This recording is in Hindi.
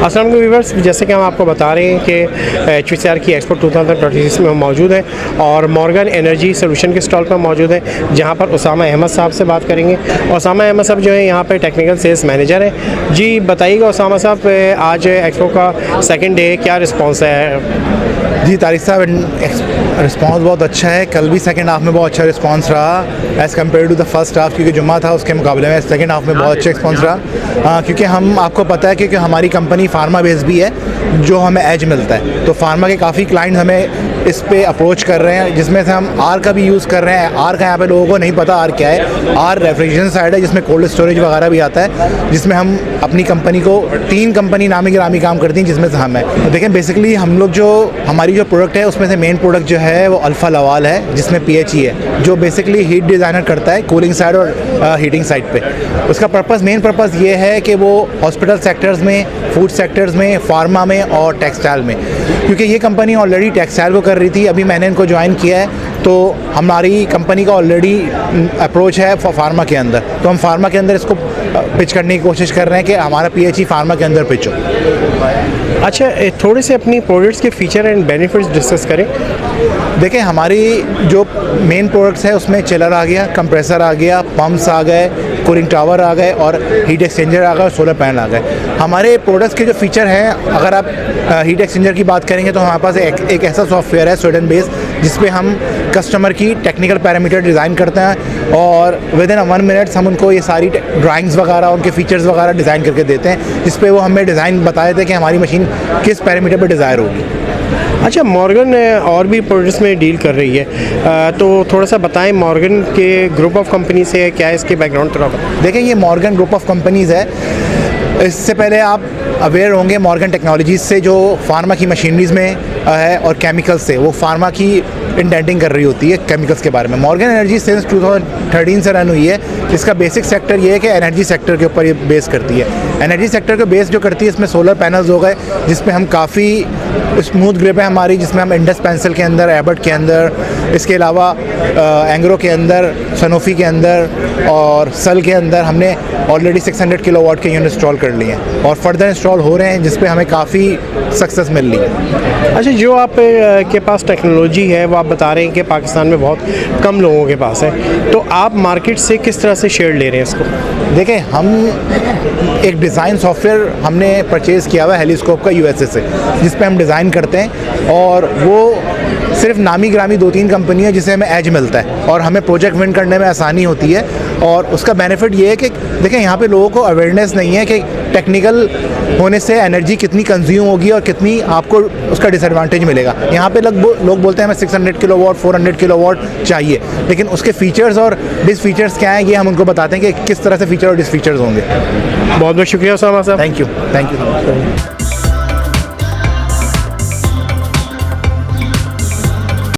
अस्सलाम वालेकुम व्यूअर्स, जैसे कि हम आपको बता रहे हैं कि HPCR की एक्सपो 2026 में हम मौजूद हैं और मॉर्गन एनर्जी सोल्यूशन के स्टॉल पर मौजूद हैं, जहां पर उसामा अहमद साहब से बात करेंगे। उसामा अहमद साहब जो है यहाँ पे टेक्निकल सेल्स मैनेजर हैं। जी बताइएगा उसामा साहब, आज एक्सपो का सेकंड डे, क्या रिस्पॉन्स है? जी तारिक साहब, रिस्पांस बहुत अच्छा है। कल भी सेकंड हाफ में बहुत अच्छा रिस्पांस रहा as compare to the first half, क्योंकि जुम्मा था उसके मुकाबले में सेकंड हाफ में बहुत अच्छा रिस्पांस रहा। क्योंकि हम आपको पता है कि हमारी कंपनी फार्मा बेस भी है, जो हमें एज मिलता है। तो फार्मा के काफ़ी क्लाइंट हमें इस पे अप्रोच कर रहे हैं, जिसमें से हम आर का भी यूज़ कर रहे हैं। आर का यहाँ पे लोगों को नहीं पता आर क्या है। आर रेफ्रिजरेशन साइड है, जिसमें कोल्ड स्टोरेज वगैरह भी आता है, जिसमें हम अपनी कंपनी को 3 कंपनी नामी गिरामी काम करती हैं, जिसमें से हम हैं। तो देखें बेसिकली हम लोग जो हमारी जो प्रोडक्ट है उसमें से मेन प्रोडक्ट जो है वो अल्फ़ा लवाल है, जिसमें PHE है, जो बेसिकली हीट डिज़ाइनर करता है कूलिंग साइड और हीटिंग साइड पे। उसका मेन पर्पस ये है कि वो हॉस्पिटल सेक्टर्स में, फूड सेक्टर्स में, फार्मा में और टेक्सटाइल में, क्योंकि ये कंपनी ऑलरेडी टेक्सटाइल को कर रही थी। अभी मैंने इनको ज्वाइन किया है, तो हमारी कंपनी का ऑलरेडी अप्रोच है फार्मा के अंदर। तो हम फार्मा के अंदर इसको पिच करने की कोशिश कर रहे हैं कि हमारा PHE फार्मा के अंदर पिच हो। अच्छा, थोड़े से अपनी प्रोडक्ट्स के फीचर एंड बेनिफिट्स डिस्कस करें। देखें हमारी जो मेन प्रोडक्ट्स है उसमें चिलर आ गया, कंप्रेसर आ गया, पंप्स आ गए, कूलिंग टावर आ गए और हीट एक्सचेंजर आ गए और सोलर पैनल आ गए। हमारे प्रोडक्ट्स के जो फीचर हैं, अगर आप हीट एक्सचेंजर की बात करेंगे तो हमारे पास एक ऐसा सॉफ्टवेयर है स्वीडन बेस्ड, जिस पे हम कस्टमर की टेक्निकल पैरामीटर डिज़ाइन करते हैं और विद इन 1 मिनट्स हम उनको ये सारी ड्राइंग्स वगैरह, उनके फीचर्स वगैरह डिज़ाइन करके देते हैं, जिस पे वो हमें डिज़ाइन बता देते हैं कि हमारी मशीन किस पैरामीटर पर डिज़ायर होगी। अच्छा, मॉर्गन और भी प्रोडक्ट्स में डील कर रही है, तो थोड़ा सा बताएं मॉर्गन के ग्रुप ऑफ कंपनी से क्या है, इसके बैकग्राउंड थोड़ा बताएं। देखें ये मॉर्गन ग्रुप ऑफ कंपनीज़ है। इससे पहले आप अवेयर होंगे मॉर्गन टेक्नोलॉजीज़ से, जो फार्मा की मशीनरीज़ में है, और केमिकल्स से, वो फार्मा की इंडेंटिंग कर रही होती है केमिकल्स के बारे में। मॉर्गन एनर्जी सिंस 2013 से रन हुई है। इसका बेसिक सेक्टर ये है कि एनर्जी सेक्टर के ऊपर ये बेस करती है। एनर्जी सेक्टर को बेस जो करती है, इसमें सोलर पैनल्स हो गए, जिसमें हम काफ़ी स्मूथ ग्रिप है हमारी, जिसमें हम इंडस पेंसिल के अंदर, एबर्ट के अंदर, इसके अलावा एंग्रो के अंदर, सनोफी के अंदर और सल के अंदर हमने ऑलरेडी 600 किलोवाट के यूनिट इंस्टॉल कर लिए हैं और फर्दर इंस्टॉल हो रहे हैं, जिस पे हमें काफ़ी सक्सेस मिल रही है। अच्छा, जो आप के पास टेक्नोलॉजी है वो आप बता रहे हैं कि पाकिस्तान में बहुत कम लोगों के पास है, तो आप मार्केट से किस तरह से शेयर ले रहे हैं इसको? देखें हम एक डिज़ाइन सॉफ्टवेयर हमने परचेज़ किया हुआ है हेलीस्कोप का USA से, जिस पे हम डिज़ाइन करते हैं और वो सिर्फ नामी ग्रामी 2-3 कंपनी है जिसे हमें एज मिलता है और हमें प्रोजेक्ट विन करने में आसानी होती है। और उसका बेनिफिट ये है कि देखें यहाँ पे लोगों को अवेयरनेस नहीं है कि टेक्निकल होने से एनर्जी कितनी कंज्यूम होगी और कितनी आपको उसका डिसएडवांटेज मिलेगा। यहाँ पे लोग बोलते हैं हमें 600 किलोवाट 400 किलोवाट चाहिए, लेकिन उसके फीचर्स और डिसफीचर्स क्या हैं ये हम उनको बताते हैं कि किस तरह से फीचर और डिसफीचर्स होंगे। बहुत बहुत शुक्रिया उसामा साहब। Thank you.